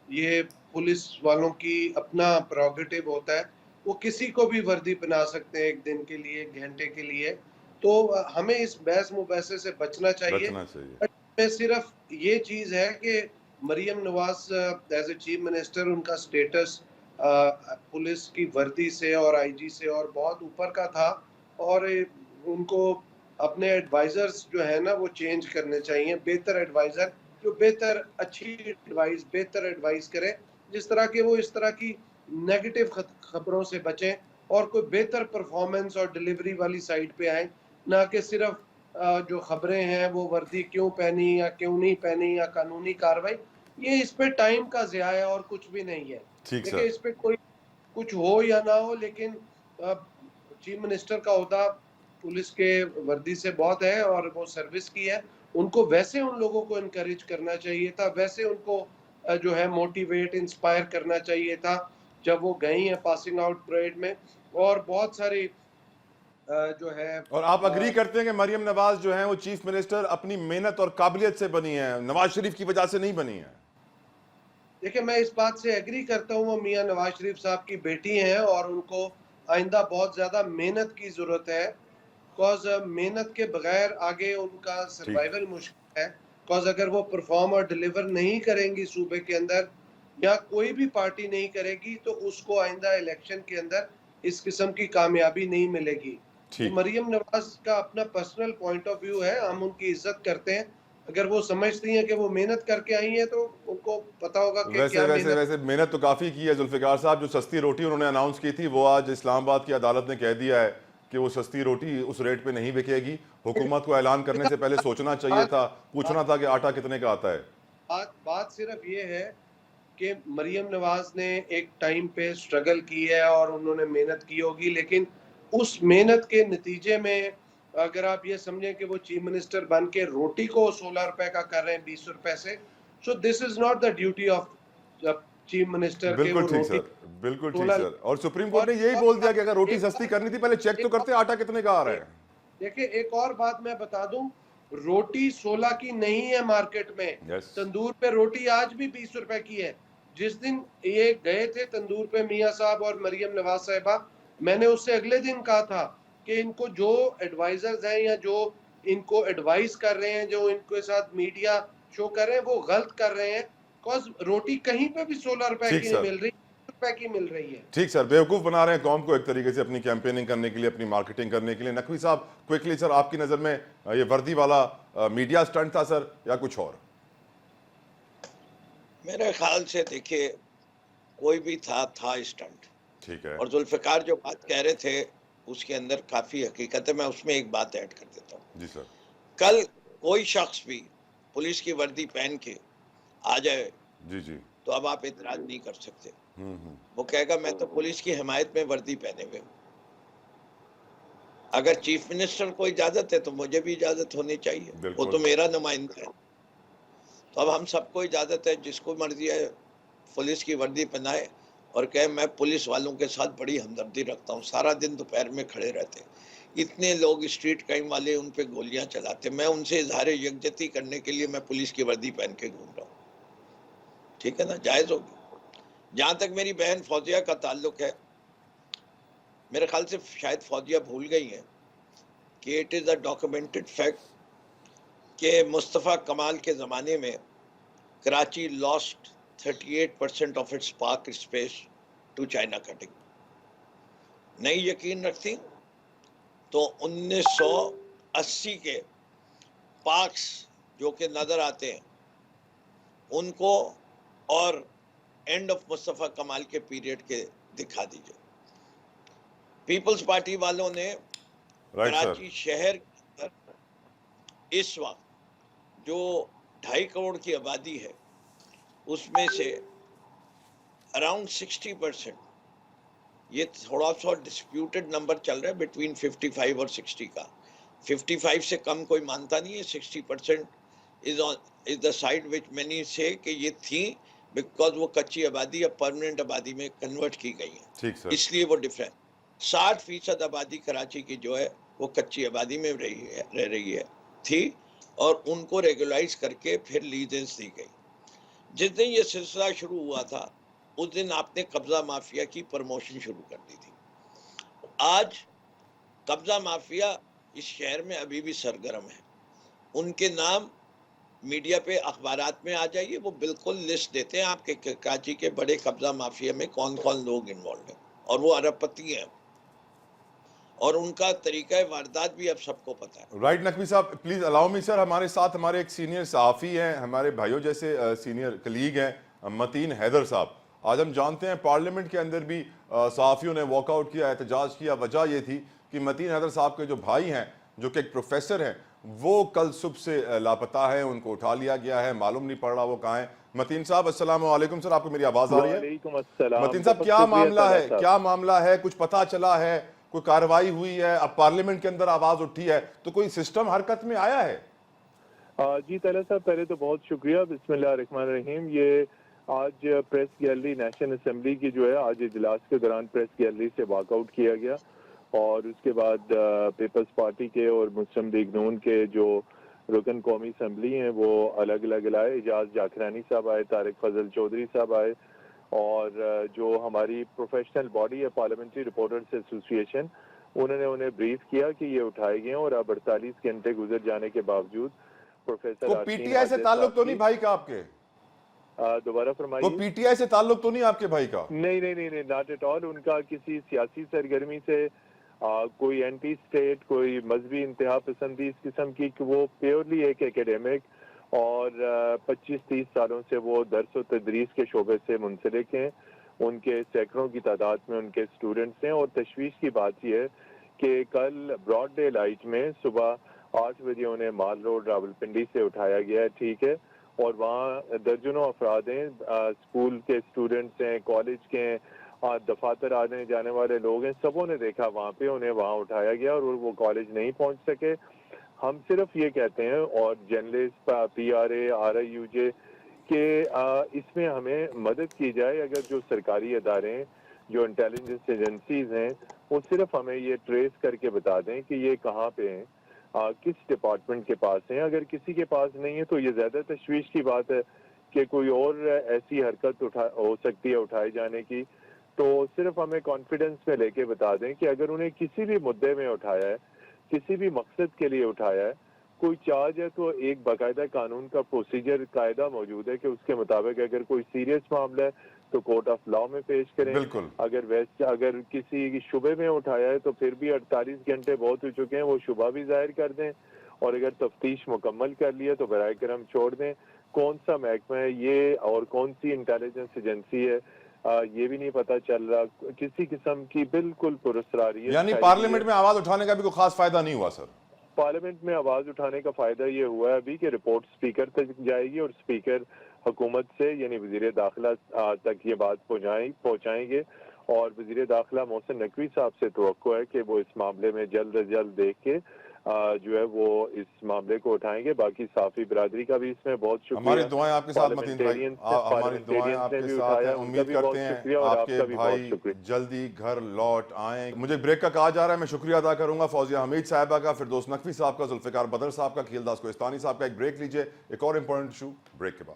ये पुलिस वालों की अपना प्रोगेटिव होता है, वो किसी को भी वर्दी पहना सकते हैं एक दिन के लिए, एक घंटे के लिए। तो हमें इस बहस मुबासे से बचना चाहिए। में सिर्फ ये चीज है कि Maryam Nawaz as a chief minister, उनका स्टेटस पुलिस की वर्दी से और आईजी से और बहुत ऊपर का था, और उनको अपने एडवाइजर्स जो है ना वो चेंज करने चाहिए। बेहतर एडवाइजर जो अच्छी बेहतर एडवाइस करे, जिस तरह के वो इस तरह की नेगेटिव खबरों से बचें और कोई बेहतर परफॉर्मेंस और डिलीवरी वाली साइड पे आए, ना कि सिर्फ जो खबरें हैं वो वर्दी क्यों पहनी या क्यों नहीं पहनी या कानूनी कार्रवाई, ये इस पे टाइम का ज़िया है और कुछ भी नहीं है। देखिए, इस पे कोई कुछ हो या ना हो, लेकिन चीफ मिनिस्टर का ओहदा पुलिस के वर्दी से बहुत है और वो सर्विस की है। उनको वैसे उन लोगों को इनकरेज करना चाहिए था, वैसे उनको जो है मोटिवेट इंस्पायर करना चाहिए था जब वो गई हैं पासिंग आउट परेड में। और बहुत सारी जो है, और आप अग्री करते हैं कि मरियम नवाज जो है वो चीफ मिनिस्टर अपनी मेहनत और काबिलियत से बनी है, नवाज शरीफ की वजह से नहीं बनी है? देखिए, मैं इस बात से एग्री करता हूँ, वो मियां नवाज शरीफ साहब की बेटी हैं और उनको आइंदा बहुत ज्यादा मेहनत की जरूरत है, बिकॉज मेहनत के बगैर आगे उनका सर्वाइवल मुश्किल है। बिकॉज अगर वो परफॉर्म और डिलीवर नहीं करेंगी सूबे के अंदर, या कोई भी पार्टी नहीं करेगी, तो उसको आइंदा इलेक्शन के अंदर इस किस्म की कामयाबी नहीं मिलेगी। तो मरियम नवाज का अपना पर्सनल पॉइंट ऑफ व्यू है, हम उनकी इज्जत करते हैं। अगर वो समझती हैं कि वो मेहनत करके आई हैं तो उनको पता होगा कि वैसे मेहनत तो काफी की है जुल्फिकार साहब। जो सस्ती रोटी उन्होंने अनाउंस की थी वो आज इस्लामाबाद की अदालत ने कह दिया है कि वो सस्ती रोटी उस रेट पे नहीं बिकेगी। हुकूमत को ऐलान करने से पहले सोचना चाहिए था, पूछना था कि आटा कितने का आता है। बात सिर्फ ये है कि मरियम नवाज ने एक टाइम पे स्ट्रगल की है और उन्होंने मेहनत की होगी, लेकिन उस मेहनत के नतीजे में अगर आप ये समझें कि वो चीफ मिनिस्टर बन के रोटी को 16 रुपए का कर रहे हैं 20 रुपए से, so this is not the duty of chief minister. बिल्कुल ठीक सर, बिल्कुल ठीक सर। और सुप्रीम कोर्ट ने यही बोल दिया कि अगर रोटी सस्ती करनी थी पहले चेक तो करते आटा कितने का आ रहा है। देखिए, एक और बात मैं बता दूं, रोटी 16 की नहीं है मार्केट में। तंदूर पे रोटी आज भी 20 रुपए की है। जिस दिन ये गए थे तंदूर पे मियां साहब और मरियम नवाज साहिबा, मैंने उससे अगले दिन कहा था कि इनको जो एडवाइजर्स हैं या जो इनको एडवाइस कर रहे हैं, जो इनके साथ मीडिया शो कर रहे हैं, वो गलत कर रहे हैं। बिकॉज रोटी कहीं पे भी 16 रुपए की नहीं मिल रही। पैक ही मिल रही है। ठीक सर, बेवकूफ़ बना रहे हैं कौम को एक तरीके से अपनी कैंपेनिंग करने के लिए, अपनी मार्केटिंग करने के लिए। नकवी साहब क्विकली सर, आपकी नज़र में ये वर्दी वाला मीडिया स्टंट था सर या कुछ और? मेरे ख्याल से देखिए कोई भी था स्टंट। ठीक है। और जुल्फिकार जो बात कह रहे थे उसके अंदर काफी हकीकत है। मैं उसमें एक बात ऐड कर देता हूँ। जी सर। कल कोई शख्स भी पुलिस की वर्दी पहन के आ जाए जी जी। तो अब आप इतराज नहीं कर सकते। वो कहेगा मैं तो पुलिस की हिमायत में वर्दी पहने हुए हूँ। अगर चीफ मिनिस्टर को इजाजत है तो मुझे भी इजाजत होनी चाहिए, वो तो मेरा नुमाइंदा है। तो अब हम सबको इजाजत है, जिसको मर्जी है पुलिस की वर्दी पहनाए और कहे मैं पुलिस वालों के साथ बड़ी हमदर्दी रखता हूँ। सारा दिन दोपहर में खड़े रहते, इतने लोग स्ट्रीट क्राइम वाले उन पे गोलियां चलाते, मैं उनसे इजहार यकजहती करने के लिए मैं पुलिस की वर्दी पहन के घूम रहा हूँ। ठीक है ना, जायज होगी। जहां तक मेरी बहन फौजिया का ताल्लुक है, मेरे ख्याल से शायद फौजिया भूल गई हैं कि it is a documented fact कि मुस्तफ़ा कमाल के ज़माने में कराची लॉस्ट 38% ऑफ इट्स पाक स्पेस टू चाइना कटिंग। नहीं यकीन रखती तो 1980 के पार्क्स जो कि नजर आते हैं उनको और एंड ऑफ मुस्तफ़ा कमाल के पीरियड के दिखा दीजिए। पीपल्स पार्टी वालों ने कराची शहर के अंदर इस वक्त जो 2.5 करोड़ की आबादी है उसमें से अराउंड 60%, ये थोड़ा सा डिस्प्यूटेड नंबर चल रहा है बिटवीन 55 और 60 का। 55 से कम कोई मानता नहीं है। 60% is the side which many से कि ये थी बिकॉज वो कच्ची आबादी अब परमानेंट आबादी में कन्वर्ट की गई है। ठीक सर। इसलिए वो डिफरेंट 60% आबादी कराची की जो है वो कच्ची आबादी में रह रही है थी और उनको रेगुलाइज करके फिर लीजेंस दी गई। जिस दिन ये सिलसिला शुरू हुआ था उस दिन आपने कब्जा माफिया की प्रमोशन शुरू कर दी थी। आज कब्जा माफिया इस शहर में अभी भी सरगर्म है। उनके नाम मीडिया पे अखबारात में आ जाइए, वो बिल्कुल लिस्ट देते हैं आपके कराची के बड़े कब्जा माफिया में कौन कौन लोग इन्वॉल्व हैं और वो अरबपति हैं और उनका तरीका वारदात भी अब सबको पता है। राइट नकवी साहब, प्लीज अलाउ मी सर, हमारे साथ हमारे एक सीनियर सहाफ़ी हैं, हमारे भाइयों जैसे सीनियर कलीग हैं, मतीन हैदर साहब। आज हम जानते हैं पार्लियामेंट के अंदर भी सहाफ़ियों ने वॉकआउट किया, एहतजाज किया। वजह ये थी कि मतीन हैदर साहब के जो भाई हैं, जो कि एक प्रोफेसर हैं, वो कल सुबह से लापता है, उनको उठा लिया गया है, मालूम नहीं पड़ रहा वो कहाँ है। मतीन साहब अस्सलाम वालेकुम सर, आपको मेरी आवाज़ आ रही है? वालेकुम अस्सलाम। मतीन साहब क्या मामला है, क्या मामला है? कुछ पता चला है? कोई कार्रवाई हुई है? अब पार्लियामेंट के अंदर आवाज उठी है तो कोई सिस्टम हरकत में आया है? जी तैला साहब, पहले तो बहुत शुक्रिया। बिस्मिल्लाहिर्रहमानिर्रहीम। ये आज प्रेस गैलरी नेशनल असेंबली की जो है आज इजलास के दौरान प्रेस गैलरी से वॉकआउट किया गया और उसके बाद पीपल्स पार्टी के और मुस्लिम लीग नून के जो रुकन कौमी असम्बली हैं वो अलग अलग आए। एजाज जाखरानी साहब आए, तारिक फजल चौधरी साहब आए और जो हमारी प्रोफेशनल बॉडी है पार्लियामेंट्री रिपोर्टर्स एसोसिएशन, उन्होंने उन्हें ब्रीफ किया कि ये उठाए गए और अब 48 घंटे गुजर जाने के बावजूद प्रोफेसर पीटीआई से ताल्लुक तो नहीं भाई का आपके? दोबारा फरमाइए। पीटीआई से ताल्लुक तो नहीं आपके भाई का? नहीं, नॉट एट ऑल। उनका किसी सियासी सरगर्मी से कोई एंटी स्टेट, कोई मजहबी इंतहा पसंदी इस किस्म की, वो प्योरली एक एकेडमिक और 25-30 सालों से वो दर्स और तदरीस के शोबे से मुंसलिक हैं। उनके सैकड़ों की तादाद में उनके स्टूडेंट्स हैं और तशवीश की बात यह है कि कल ब्रॉड डे लाइट में सुबह 8 बजे उन्हें माल रोड रावलपिंडी से उठाया गया है, ठीक है, और वहाँ दर्जनों अफराद हैं, स्कूल के स्टूडेंट्स हैं, कॉलेज के हैं, दफातर आने जाने वाले लोग हैं, सबों ने देखा वहाँ पे उन्हें वहाँ उठाया गया और वो कॉलेज नहीं पहुँच सके। हम सिर्फ ये कहते हैं और जर्नलिस्ट, PRA, RIUJ कि इसमें हमें मदद की जाए। अगर जो सरकारी अदारे हैं, जो इंटेलिजेंस एजेंसीज हैं, वो सिर्फ हमें ये ट्रेस करके बता दें कि ये कहाँ पे हैं, किस डिपार्टमेंट के पास हैं। अगर किसी के पास नहीं है तो ये ज़्यादा तशवीश की बात है कि कोई और ऐसी हरकत हो सकती है उठाए जाने की। तो सिर्फ हमें कॉन्फिडेंस में लेके बता दें कि अगर उन्हें किसी भी मुद्दे में उठाया है, किसी भी मकसद के लिए उठाया है, कोई चार्ज है, तो एक बाकायदा कानून का प्रोसीजर कायदा मौजूद है कि उसके मुताबिक अगर कोई सीरियस मामला है तो कोर्ट ऑफ लॉ में पेश करें। बिल्कुल। अगर किसी शुबे में उठाया है तो फिर भी 48 घंटे बहुत हो चुके हैं, वो शुबा भी जाहिर कर दें, और अगर तफ्तीश मुकम्मल कर लिया तो बराए करम छोड़ दें। कौन सा महकमा है ये और कौन सी इंटेलिजेंस एजेंसी है ये भी नहीं पता चल रहा। किसी किस्म की बिल्कुल पुरस्कारियत, यानी पार्लियामेंट में आवाज उठाने का भी कोई खास फायदा नहीं हुआ सर? पार्लियामेंट में आवाज उठाने का फायदा ये हुआ है अभी कि रिपोर्ट स्पीकर तक जाएगी और स्पीकर हुकूमत से यानी वजीर दाखिला तक ये बात पहुंचाएंगे, और वजीर दाखिला मोहसिन नकवी साहब से तवक्को है कि वो इस मामले में जल्द अज जल्द देख के जो है वो इस मामले को उठाएंगे। बाकी साफी बिरादरी का भी इसमें बहुत शुक्रिया। हमारी दुआएं आपके साथ मतीन भाई, हमारी दुआएं आपके साथ हैं। उम्मीद करते हैं आपके भाई जल्दी घर लौट आएं। मुझे ब्रेक का कहा जा रहा है, मैं शुक्रिया अदा करूंगा फौजिया हमीद साहिबा का, फिरदौस नकवी साहब का, जुल्फिकार बदर साहब का, खीलदास कोहिस्तानी साहब का। एक ब्रेक लीजिए, एक और इंपॉर्टेंट इशू ब्रेक के बाद।